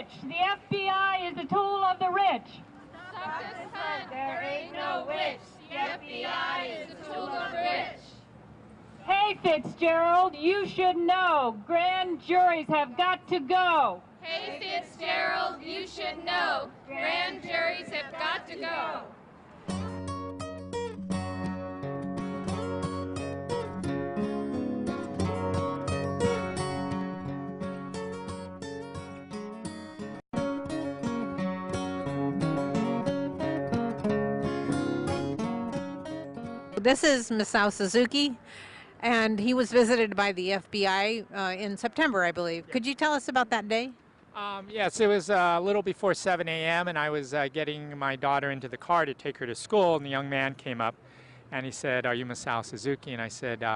rich. The FBI is a tool of the rich. Stop this hunt, there ain't no witch. The FBI is a tool of the rich. Hey, Fitzgerald, you should know. Grand juries have got to go. Hey, Fitzgerald, you should know. Grand juries have got to go. This is Masao Suzuki, and he was visited by the FBI in September, I believe. Could you tell us about that day? Yes, it was a little before 7 a.m. and I was getting my daughter into the car to take her to school, and the young man came up and he said, "Are you Masao Suzuki?" And I said,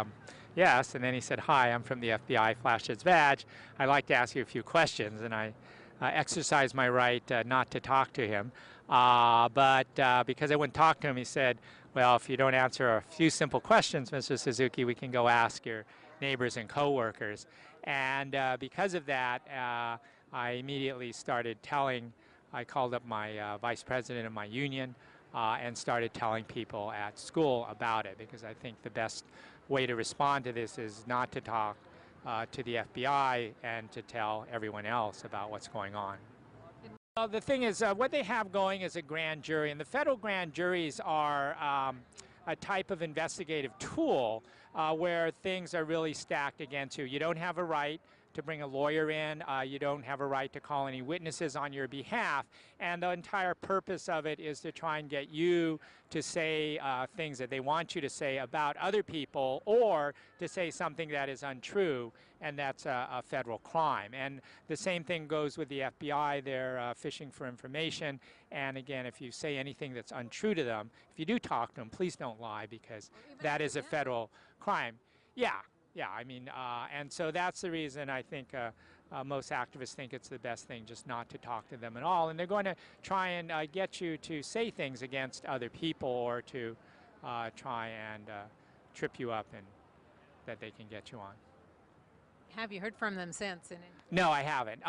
"Yes." And then he said, "Hi, I'm from the FBI," flashed his badge. "I'd like to ask you a few questions." And I exercised my right not to talk to him. But because I wouldn't talk to him, he said, "Well, if you don't answer a few simple questions, Mr. Suzuki, we can go ask your neighbors and coworkers." And because of that, I immediately started telling, I called up my vice president of my union and started telling people at school about it, because I think the best way to respond to this is not to talk to the FBI and to tell everyone else about what's going on. Well, the thing is, what they have going is a grand jury, and the federal grand juries are a type of investigative tool where things are really stacked against you. You don't have a right to bring a lawyer in. You don't have a right to call any witnesses on your behalf. And the entire purpose of it is to try and get you to say things that they want you to say about other people, or to say something that is untrue, and that's a federal crime. And the same thing goes with the FBI. They're fishing for information. And again, if you say anything that's untrue to them, if you do talk to them, please don't lie, because that is a federal crime. Yeah, I mean, and so that's the reason I think most activists think it's the best thing just not to talk to them at all. And they're going to try and get you to say things against other people, or to try and trip you up and that they can get you on. Have you heard from them since? No, I haven't,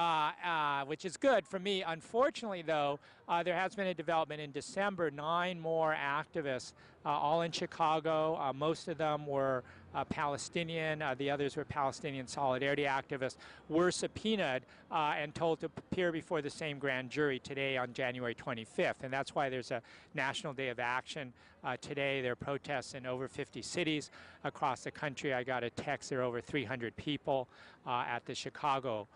which is good for me. Unfortunately, though, there has been a development in December. 9 more activists, all in Chicago. Most of them were Palestinian. The others were Palestinian solidarity activists, were subpoenaed and told to appear before the same grand jury today on January 25th. And that's why there's a National Day of Action today. There are protests in over 50 cities across the country. I got a text, there are over 300 people at the Chicago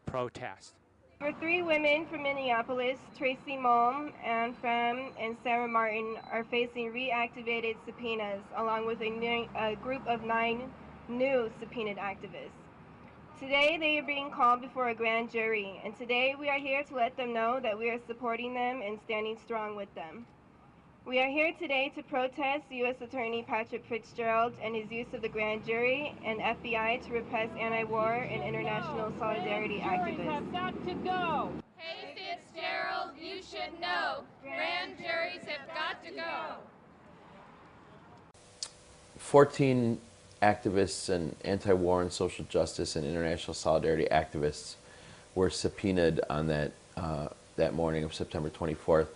protest. For 3 women from Minneapolis, Tracy Malm, Anne Pham, and Sarah Martin, are facing reactivated subpoenas, along with a group of 9 new subpoenaed activists. Today they are being called before a grand jury, and today we are here to let them know that we are supporting them and standing strong with them. We are here today to protest U.S. Attorney Patrick Fitzgerald and his use of the grand jury and FBI to repress anti-war and international solidarity activists. Have got to go. Hey, Fitzgerald, you should know. Grand juries have got to go. 14 activists and anti-war and social justice and international solidarity activists were subpoenaed on that morning of September 24th.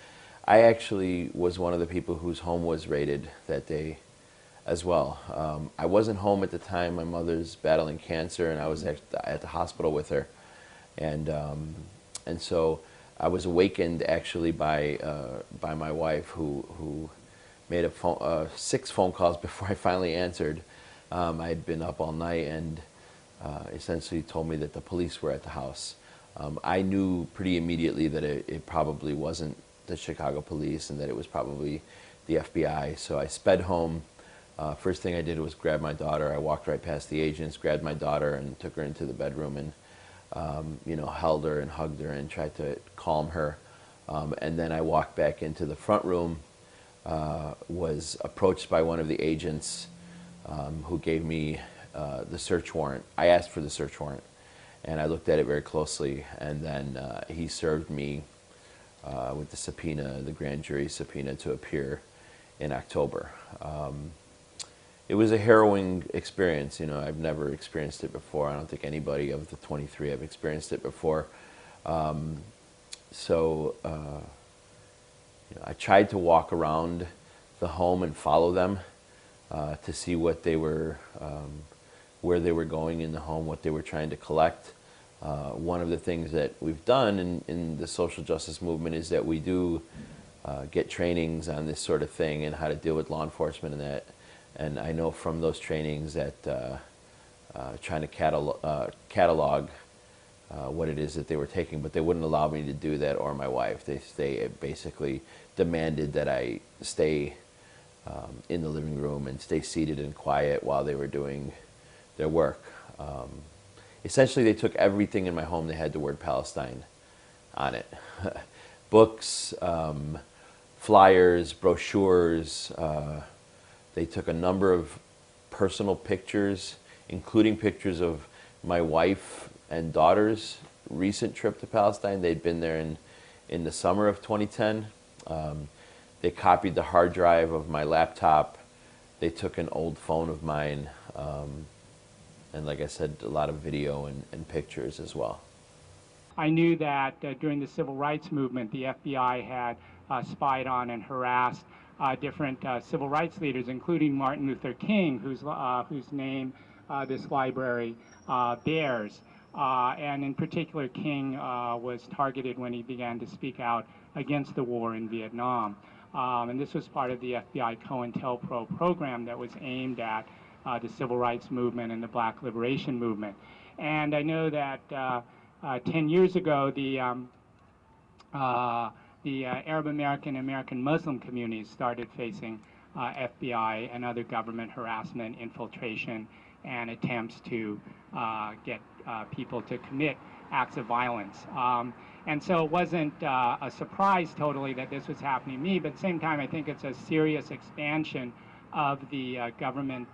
I actually was one of the people whose home was raided that day as well. I wasn't home at the time. My mother's battling cancer, and I was at the hospital with her. And so I was awakened actually by my wife, who made 6 phone calls before I finally answered. I had been up all night, and essentially told me that the police were at the house. I knew pretty immediately that it probably wasn't the Chicago police, and that it was probably the FBI. So I sped home. First thing I did was grab my daughter. I walked right past the agents, grabbed my daughter, and took her into the bedroom, and held her and hugged her and tried to calm her. And then I walked back into the front room, was approached by one of the agents who gave me the search warrant. I asked for the search warrant, and I looked at it very closely, and then he served me with the subpoena, the grand jury subpoena, to appear in October. It was a harrowing experience. I've never experienced it before. I don't think anybody of the 23 have experienced it before. So I tried to walk around the home and follow them to see what they were, where they were going in the home, what they were trying to collect. One of the things that we've done in the social justice movement is that we do get trainings on this sort of thing and how to deal with law enforcement and that. And I know from those trainings that trying to catalog what it is that they were taking, but they wouldn't allow me to do that, or my wife. They basically demanded that I stay in the living room and stay seated and quiet while they were doing their work. Essentially, they took everything in my home that had the word Palestine on it. Books, flyers, brochures. They took a number of personal pictures, including pictures of my wife and daughter's recent trip to Palestine. They'd been there in the summer of 2010. They copied the hard drive of my laptop. They took an old phone of mine. And like I said, a lot of video and pictures as well. I knew that during the civil rights movement, the FBI had spied on and harassed different civil rights leaders, including Martin Luther King, whose name this library bears. And in particular, King was targeted when he began to speak out against the war in Vietnam. And this was part of the FBI COINTELPRO program that was aimed at the civil rights movement and the black liberation movement. And I know that 10 years ago, the Arab American and American Muslim communities started facing FBI and other government harassment, infiltration, and attempts to get people to commit acts of violence. And so it wasn't a surprise totally that this was happening to me, but at the same time I think it's a serious expansion of the government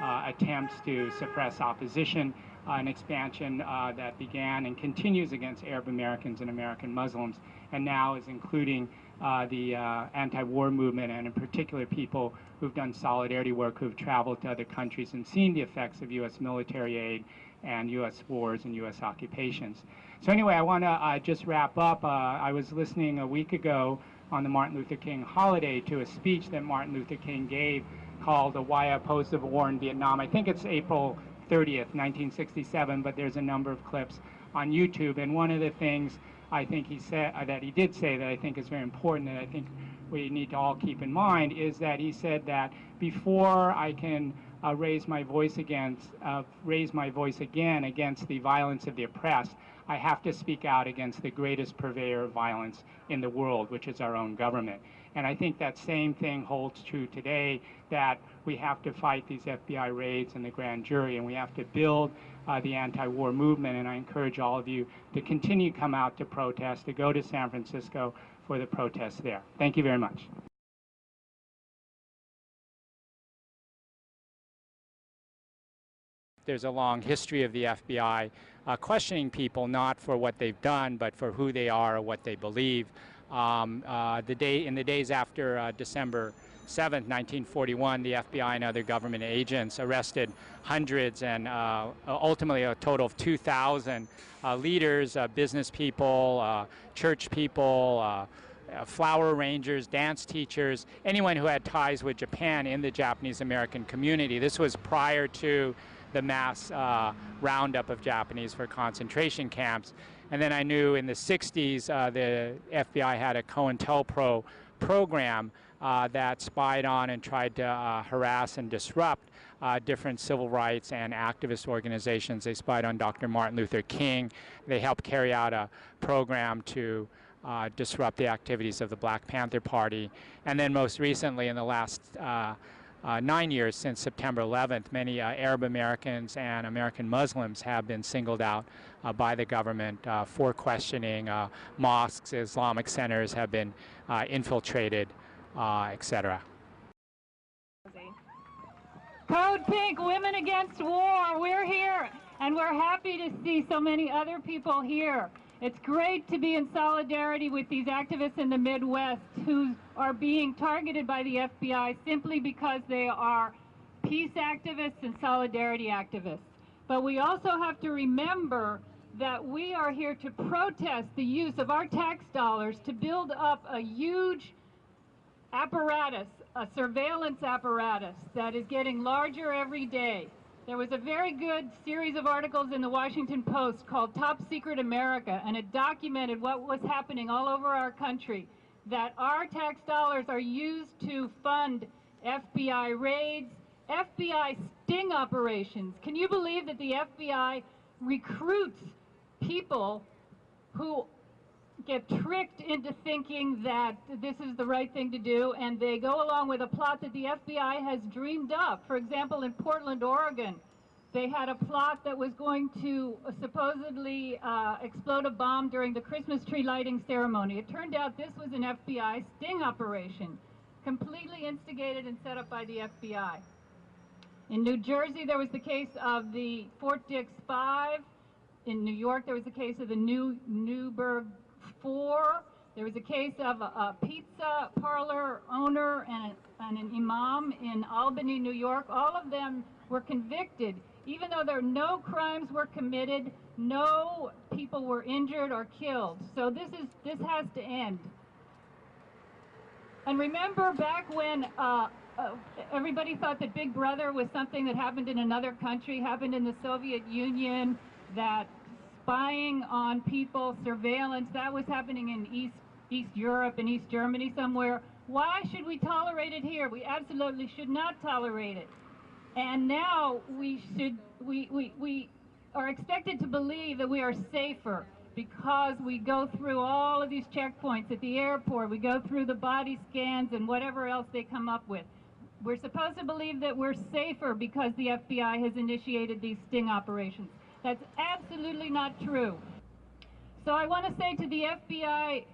attempts to suppress opposition, an expansion that began and continues against Arab Americans and American Muslims, and now is including the anti-war movement, and in particular people who've done solidarity work, who've traveled to other countries and seen the effects of U.S. military aid and U.S. wars and U.S. occupations. So anyway, I want to just wrap up. I was listening a week ago on the Martin Luther King holiday to a speech that Martin Luther King gave called Why I Opposed the War in Vietnam. I think it's April 30th, 1967, but there's a number of clips on YouTube. And one of the things I think he said, that he did say that I think is very important, and I think we need to all keep in mind, is that he said that before I can raise my voice again against the violence of the oppressed, I have to speak out against the greatest purveyor of violence in the world, which is our own government. And I think that same thing holds true today, that we have to fight these FBI raids and the grand jury, and we have to build the anti-war movement. And I encourage all of you to continue to come out to protest, to go to San Francisco for the protests there. Thank you very much. There's a long history of the FBI questioning people not for what they've done, but for who they are or what they believe. In the days after December 7th, 1941, the FBI and other government agents arrested hundreds and ultimately a total of 2,000 leaders, business people, church people, flower arrangers, dance teachers, anyone who had ties with Japan in the Japanese American community. This was prior to the mass roundup of Japanese for concentration camps. And then I knew in the 60s the FBI had a COINTELPRO program that spied on and tried to harass and disrupt different civil rights and activist organizations. They spied on Dr. Martin Luther King. They helped carry out a program to disrupt the activities of the Black Panther Party. And then most recently, in the last 9 years since September 11th, many Arab Americans and American Muslims have been singled out by the government for questioning. Mosques, Islamic centers have been infiltrated, etc. Code Pink, Women Against War, we're here, and we're happy to see so many other people here. It's great to be in solidarity with these activists in the Midwest who are being targeted by the FBI simply because they are peace activists and solidarity activists. But we also have to remember that we are here to protest the use of our tax dollars to build up a huge apparatus, a surveillance apparatus that is getting larger every day. There was a very good series of articles in the Washington Post called Top Secret America, and it documented what was happening all over our country, that our tax dollars are used to fund FBI raids, FBI sting operations. Can you believe that the FBI recruits people who get tricked into thinking that this is the right thing to do, and they go along with a plot that the FBI has dreamed up? For example, in Portland, Oregon, they had a plot that was going to supposedly explode a bomb during the Christmas tree lighting ceremony. It turned out this was an FBI sting operation, completely instigated and set up by the FBI. In New Jersey, there was the case of the Fort Dix 5. In New York, there was the case of the Newburgh 4. There was a case of a pizza parlor owner and an imam in Albany, New York. All of them were convicted, even though no crimes were committed, no people were injured or killed. So this has to end. And remember back when everybody thought that Big Brother was something that happened in another country, happened in the Soviet Union, that spying on people, surveillance, that was happening in East Europe and East Germany somewhere. Why should we tolerate it here? We absolutely should not tolerate it. And now we are expected to believe that we are safer because we go through all of these checkpoints at the airport, we go through the body scans and whatever else they come up with. We're supposed to believe that we're safer because the FBI has initiated these sting operations. That's absolutely not true. So I want to say to the FBI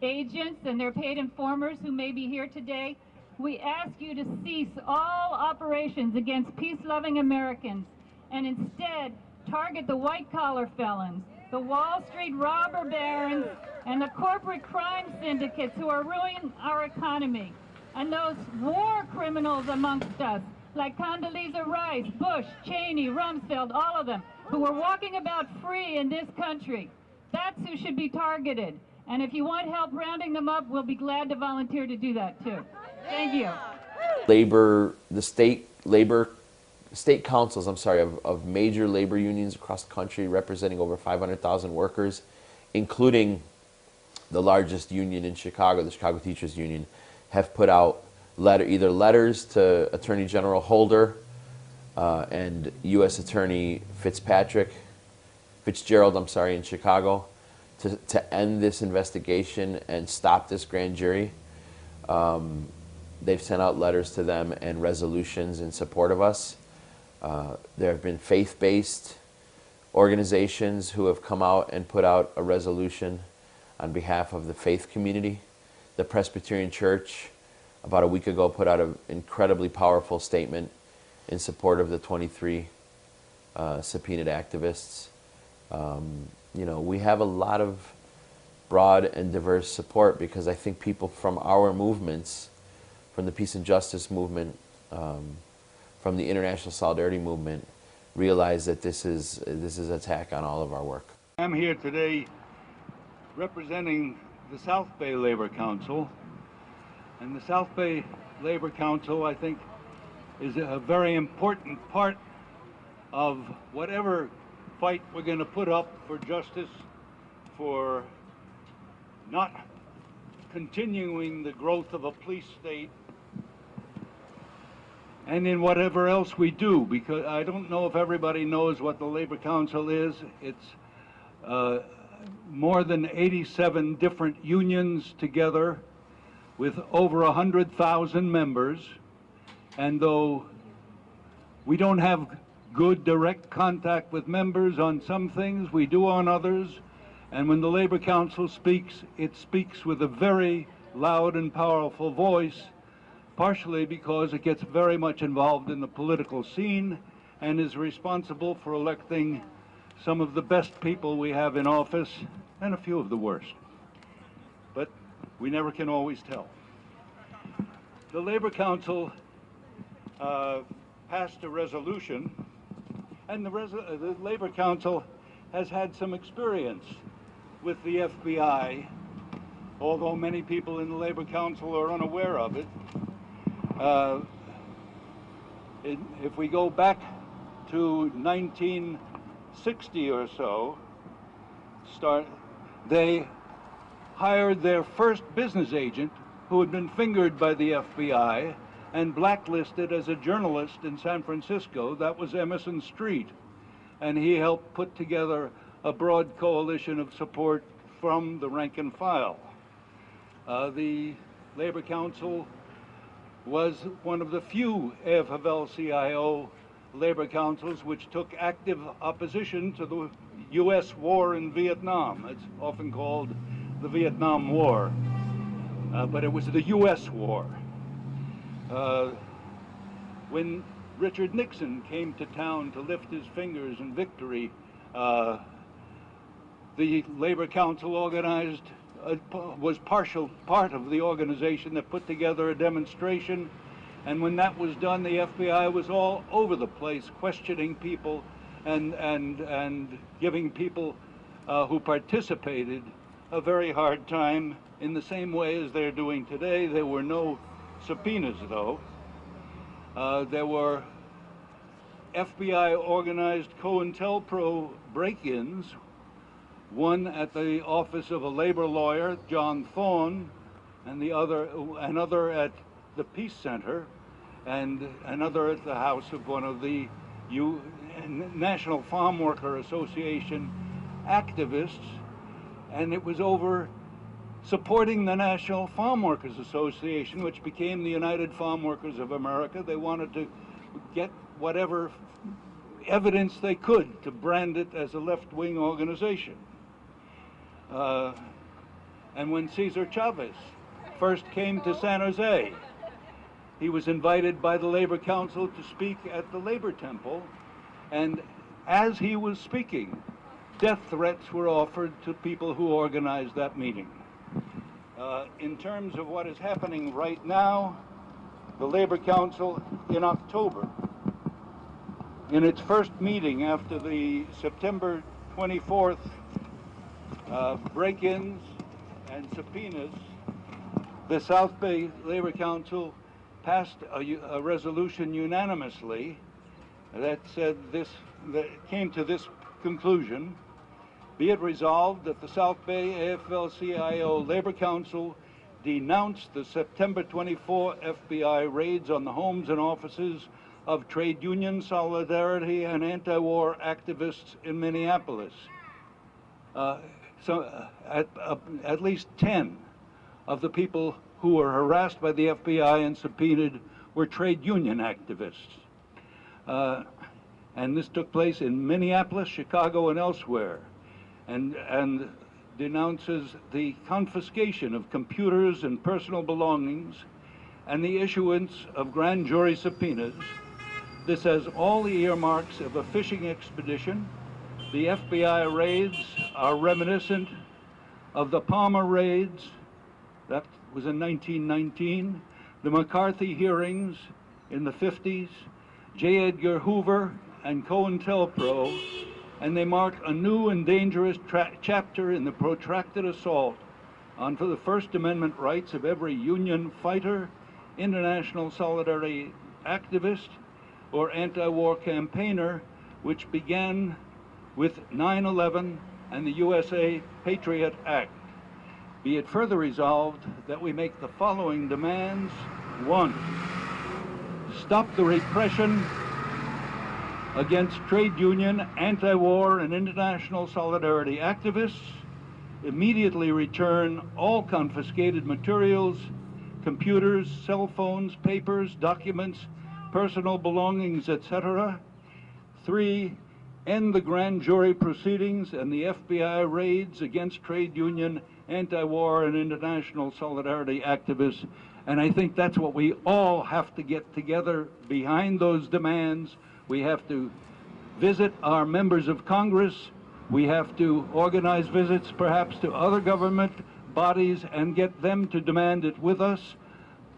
agents and their paid informers who may be here today, we ask you to cease all operations against peace-loving Americans and instead target the white-collar felons, the Wall Street robber barons, and the corporate crime syndicates who are ruining our economy, and those war criminals amongst us, like Condoleezza Rice, Bush, Cheney, Rumsfeld, all of them, who were walking about free in this country. That's who should be targeted. And if you want help rounding them up, we'll be glad to volunteer to do that too. Thank you. The state councils, of major labor unions across the country representing over 500,000 workers, including the largest union in Chicago, the Chicago Teachers Union, have put out either letters to Attorney General Holder and U.S. Attorney Fitzgerald, in Chicago, to end this investigation and stop this grand jury. They've sent out letters to them and resolutions in support of us. There have been faith-based organizations who have come out and put out a resolution on behalf of the faith community. The Presbyterian Church, about a week ago, put out an incredibly powerful statement in support of the 23 subpoenaed activists. We have a lot of broad and diverse support because I think people from our movements, from the peace and justice movement, from the international solidarity movement, realize that this is an attack on all of our work. I'm here today representing the South Bay Labor Council. And the South Bay Labor Council, I think, is a very important part of whatever fight we're going to put up for justice, for not continuing the growth of a police state, and in whatever else we do, because I don't know if everybody knows what the Labor Council is. It's more than 87 different unions together with over 100,000 members, and though we don't have good direct contact with members on some things, we do on others, and when the Labor Council speaks, it speaks with a very loud and powerful voice, partially because it gets very much involved in the political scene and is responsible for electing some of the best people we have in office and a few of the worst. But we never can always tell. The Labor Council passed a resolution, and the Labor Council has had some experience with the FBI, although many people in the Labor Council are unaware of it. If we go back to 1960 or so, they hired their first business agent who had been fingered by the FBI and blacklisted as a journalist in San Francisco. That was Emerson Street. And he helped put together a broad coalition of support from the rank and file. The Labor Council was one of the few AFL-CIO labor councils which took active opposition to the U.S. war in Vietnam. It's often called the Vietnam War, but it was the U.S. war. When Richard Nixon came to town to lift his fingers in victory, the Labor Council organized, was part of the organization that put together a demonstration. And when that was done, the FBI was all over the place questioning people and giving people who participated a very hard time in the same way as they're doing today. There were no subpoenas, though. There were FBI organized COINTELPRO break-ins, one at the office of a labor lawyer, John Thorne, and another at the Peace Center, and another at the house of one of the National Farm Worker Association activists, and it was over supporting the National Farm Workers Association, which became the United Farm Workers of America. They wanted to get whatever evidence they could to brand it as a left-wing organization. And when Cesar Chavez first came to San Jose, he was invited by the Labor Council to speak at the Labor Temple, and as he was speaking, death threats were offered to people who organized that meeting. In terms of what is happening right now, the Labor Council in October, in its first meeting after the September 24th break-ins and subpoenas, the South Bay Labor Council passed a resolution unanimously that said this, that came to this conclusion: be it resolved that the South Bay AFL-CIO Labor Council denounced the September 24 FBI raids on the homes and offices of trade union solidarity and anti-war activists in Minneapolis. At least 10 of the people who were harassed by the FBI and subpoenaed were trade union activists. And this took place in Minneapolis, Chicago, and elsewhere, and denounces the confiscation of computers and personal belongings and the issuance of grand jury subpoenas. This has all the earmarks of a fishing expedition. The FBI raids are reminiscent of the Palmer raids, that was in 1919, the McCarthy hearings in the 50s, J. Edgar Hoover and COINTELPRO, and they mark a new and dangerous chapter in the protracted assault on the First Amendment rights of every union fighter, international solidarity activist, or anti-war campaigner, which began with 9/11 and the USA Patriot Act. Be it further resolved that we make the following demands. 1, stop the repression against trade union, anti-war, and international solidarity activists. Immediately return all confiscated materials, computers, cell phones, papers, documents, personal belongings, etc. 3, end the grand jury proceedings and the FBI raids against trade union, anti-war, and international solidarity activists. And I think that's what we all have to get together behind those demands. We have to visit our members of Congress. We have to organize visits perhaps to other government bodies and get them to demand it with us.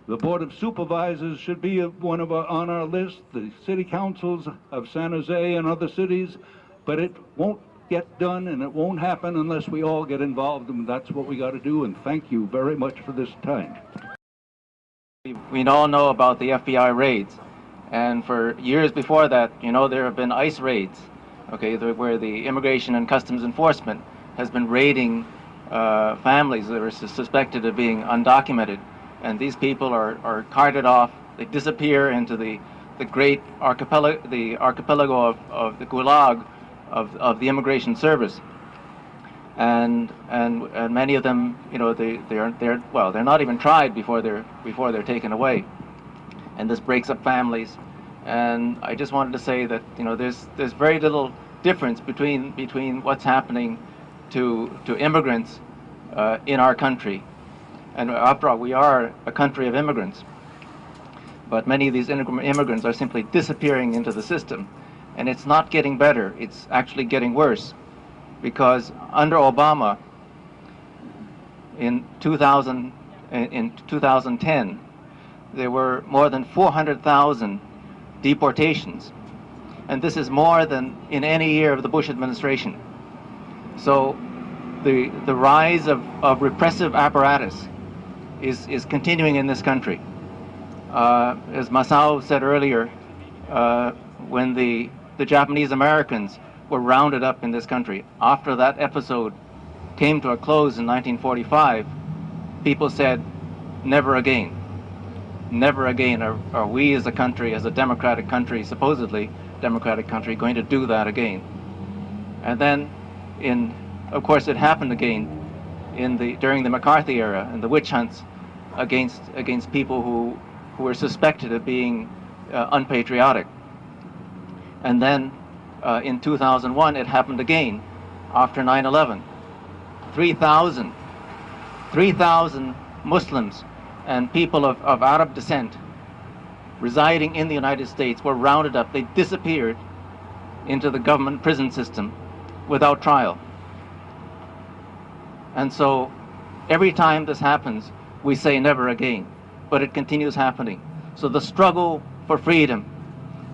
The Board of Supervisors should be on our list, the city councils of San Jose and other cities, but it won't get done, and it won't happen unless we all get involved, and that's what we got to do, and thank you very much for this time. We all know about the FBI raids, and for years before that, you know, there have been ICE raids, okay, where the Immigration and Customs Enforcement has been raiding families that are suspected of being undocumented, and these people are carted off. They disappear into the great archipelago of the Gulag of the Immigration Service, and many of them, you know, they're not even tried before they're taken away, and this breaks up families. And I just wanted to say that, you know, there's very little difference between what's happening to immigrants in our country, and after all, we are a country of immigrants. But many of these immigrants are simply disappearing into the system, and it's not getting better. It's actually getting worse, because under Obama, in 2010, there were more than 400,000 deportations, and this is more than in any year of the Bush administration. So the rise of repressive apparatus is continuing in this country. As Masao said earlier, when the Japanese Americans were rounded up in this country, after that episode came to a close in 1945, people said, never again. Never again are we as a country, as a democratic country, supposedly democratic country, going to do that again. And then, of course, it happened again during the McCarthy era, and the witch hunts against people who were suspected of being unpatriotic. And then in 2001, it happened again after 9/11. 3,000 Muslims and people of Arab descent residing in the United States were rounded up. They disappeared into the government prison system without trial. And so every time this happens, we say never again, but it continues happening. So the struggle for freedom,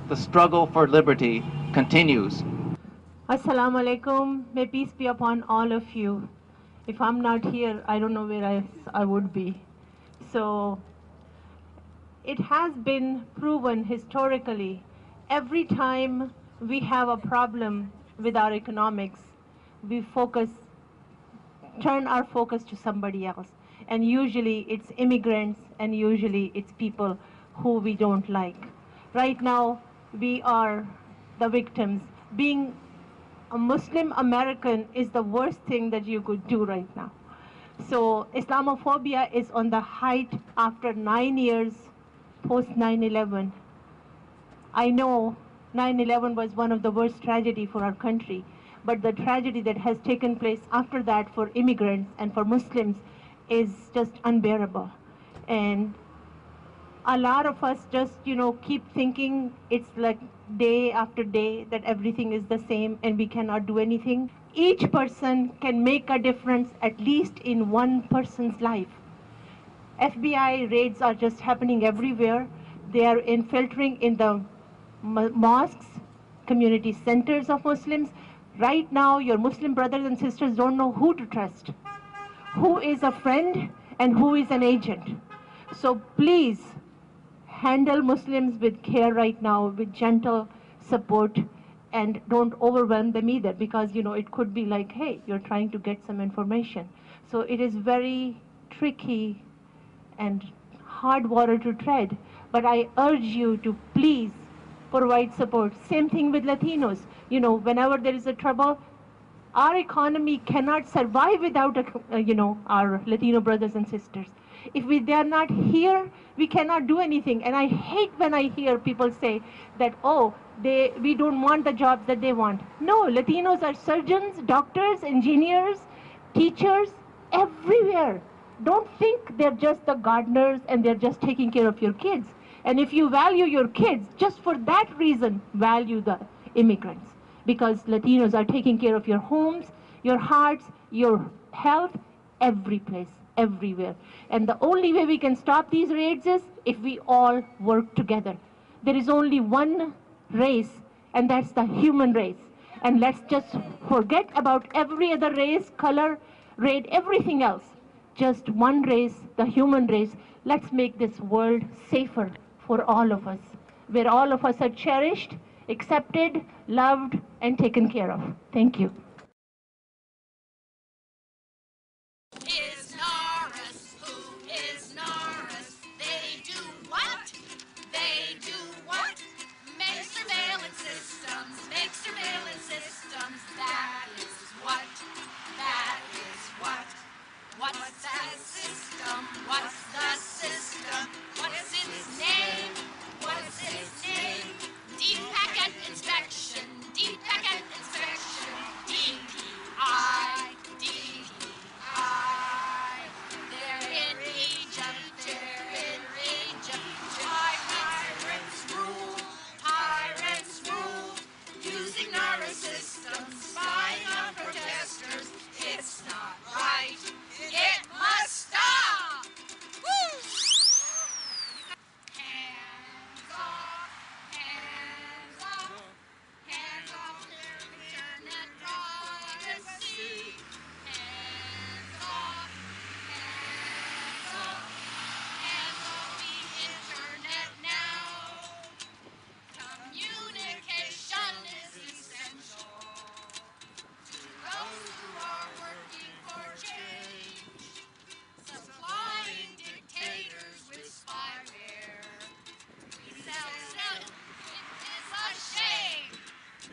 the struggle for liberty continues. Assalamu alaikum. May peace be upon all of you. If I'm not here, I don't know where I would be. So it has been proven historically, every time we have a problem with our economics, we turn our focus to somebody else. And usually it's immigrants, and usually it's people who we don't like. Right now, we are the victims. Being a Muslim American is the worst thing that you could do right now. So Islamophobia is on the height after 9 years post 9/11. I know 9/11 was one of the worst tragedy for our country, but the tragedy that has taken place after that for immigrants and for Muslims is just unbearable. And a lot of us just, keep thinking it's like day after day that everything is the same and we cannot do anything. Each person can make a difference, at least in one person's life. FBI raids are just happening everywhere. They are infiltrating in the mosques, community centers of Muslims. Right now, your Muslim brothers and sisters don't know who to trust, who is a friend and who is an agent. So please handle Muslims with care right now, with gentle support, and don't overwhelm them either, because it could be like, hey, you're trying to get some information. So it is very tricky and hard water to tread, but I urge you to please provide support. Same thing with Latinos. Whenever there is a trouble, our economy cannot survive without our Latino brothers and sisters. If they are not here, we cannot do anything. And I hate when I hear people say that, oh, we don't want the jobs that they want. No, Latinos are surgeons, doctors, engineers, teachers, everywhere. Don't think they're just the gardeners and they're just taking care of your kids. And if you value your kids, just for that reason, value the immigrants. Because Latinos are taking care of your homes, your hearts, your health, every place, everywhere. And the only way we can stop these raids is if we all work together. There is only one race, and that's the human race. And let's just forget about every other race, color, rate, everything else. Just one race, the human race. Let's make this world safer for all of us, where all of us are cherished, accepted, loved, and taken care of. Thank you. Is Norris? Who is Norris? They do what? They do what? Make surveillance systems. Make surveillance systems. That is what. That is what. What's that system? What's the system? What's its name? What's its name? Deep packet inspection. Deep packet inspection. DPI. DPI. They're in Egypt. They're in Egypt. Pirates rule. Pirates rule. Using Nara systems. Spying on protesters. It's not right. It must stop! Woo! Hands off, hands off, hands off their internet privacy. Hands off, hands off, hands off the internet now. Communication is essential to those who are working for change. Supplying dictators with spyware. We sell. It is a shame.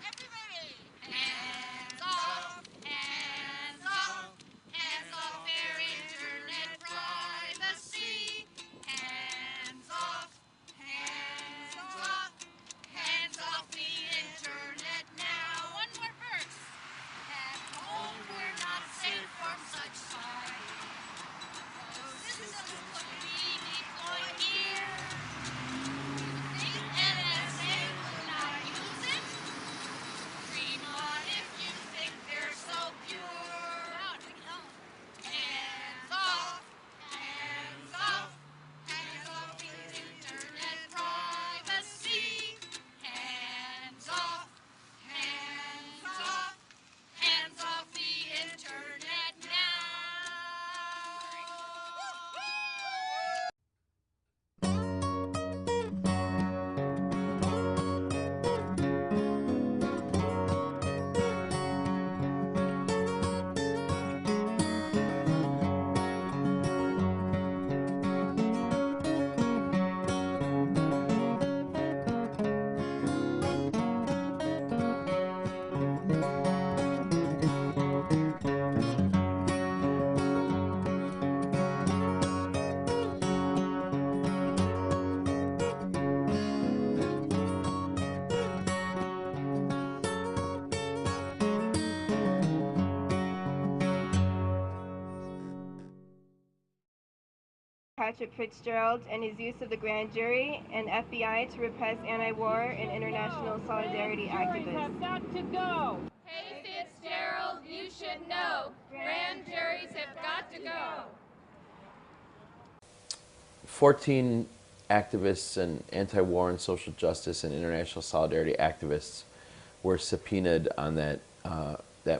Everybody. Hands off. Hands off. Hands off their internet privacy. Hands off. Hands off. Hands off the internet now. One more verse. At home we're not safe from such spying. Systems could be deployed here. The NSA will not use it. Dream on if you think they're so pure. Hands off, hands off, hands off the internet privacy. Hands off, hands off, hands off the internet now. Patrick Fitzgerald and his use of the grand jury and FBI to repress anti-war and international solidarity activists. Have got to go. Hey Fitzgerald, you should know. Grand juries have got to go. 14 activists and anti-war and social justice and international solidarity activists were subpoenaed on that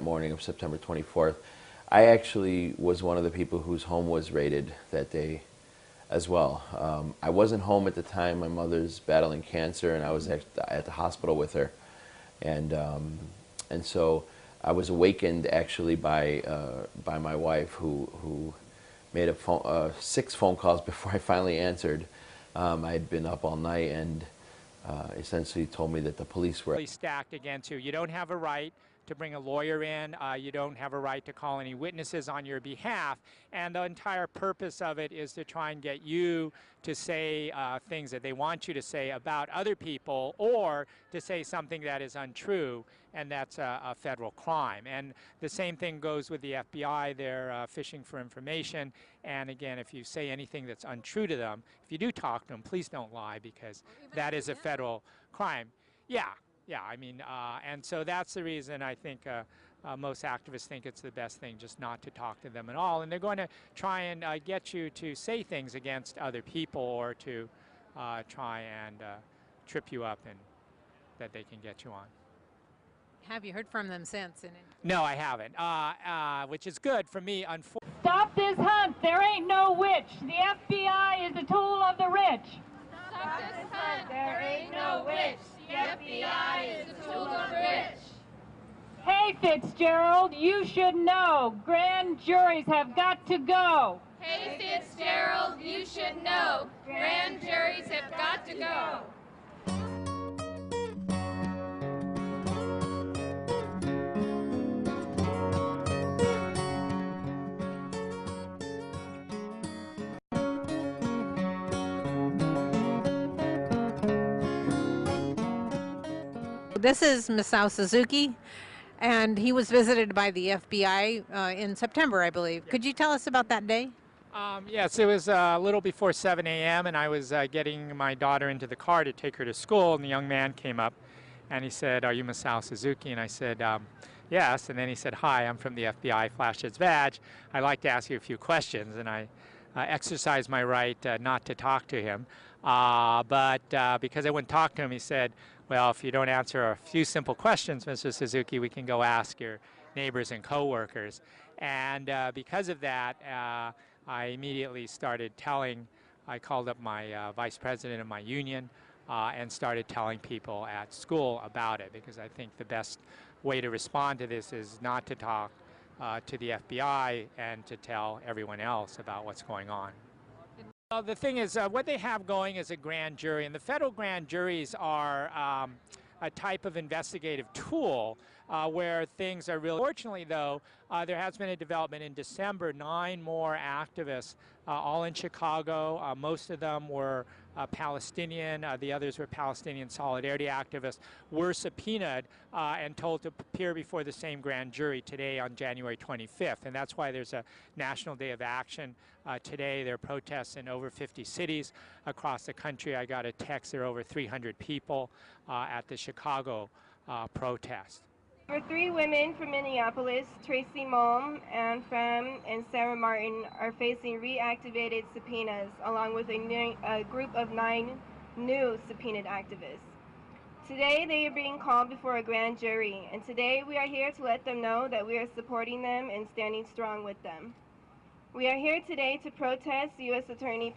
morning of September 24th. I actually was one of the people whose home was raided that day as well. I wasn't home at the time. My mother's battling cancer, and I was at the hospital with her, and so I was awakened actually by my wife, who made 6 phone calls before I finally answered. I had been up all night and essentially told me that the police were stacked against you. You don't have a right to bring a lawyer in. You don't have a right to call any witnesses on your behalf. And the entire purpose of it is to try and get you to say things that they want you to say about other people, or to say something that is untrue, and that's a federal crime. And the same thing goes with the FBI. They're fishing for information. And again, if you say anything that's untrue to them, if you do talk to them, please don't lie, because that is a federal crime. Yeah, I mean, and so that's the reason I think most activists think it's the best thing just not to talk to them at all. And they're going to try and get you to say things against other people, or to try and trip you up and that they can get you on. Have you heard from them since? No, I haven't, which is good for me. Stop this hunt. There ain't no witch. The FBI is a tool of the rich. Stop this hunt. There ain't no witch. The FBI is a tool of the rich. Hey, Fitzgerald, you should know. Grand juries have got to go. Hey, Fitzgerald, you should know. Grand juries have got to go. This is Masao Suzuki, and he was visited by the FBI in September, I believe. Could you tell us about that day? Yes, it was a little before 7 a.m. and I was getting my daughter into the car to take her to school, and the young man came up and he said, "Are you Masao Suzuki?" And I said, "Yes." And then he said, "Hi, I'm from the FBI," flashed his badge. "I'd like to ask you a few questions." And I exercised my right not to talk to him. But because I wouldn't talk to him, he said, "Well, if you don't answer a few simple questions, Mr. Suzuki, we can go ask your neighbors and coworkers." And because of that, I immediately started I called up my vice president of my union and started telling people at school about it, because I think the best way to respond to this is not to talk to the FBI and to tell everyone else about what's going on. Well, the thing is, what they have going is a grand jury, and the federal grand juries are a type of investigative tool where things are really. Fortunately, though, there has been a development in December. 9 more activists, all in Chicago. Most of them were Palestinian. The others were Palestinian solidarity activists, were subpoenaed and told to appear before the same grand jury today on January 25th. And that's why there's a National Day of Action today. There are protests in over 50 cities across the country. I got a text, there are over 300 people at the Chicago protest. There were 3 women from Minneapolis, Tracy Malm, Anne Pham, and Sarah Martin, are facing reactivated subpoenas, along with a group of 9 new subpoenaed activists. Today, they are being called before a grand jury, and today we are here to let them know that we are supporting them and standing strong with them. We are here today to protest U.S. Attorney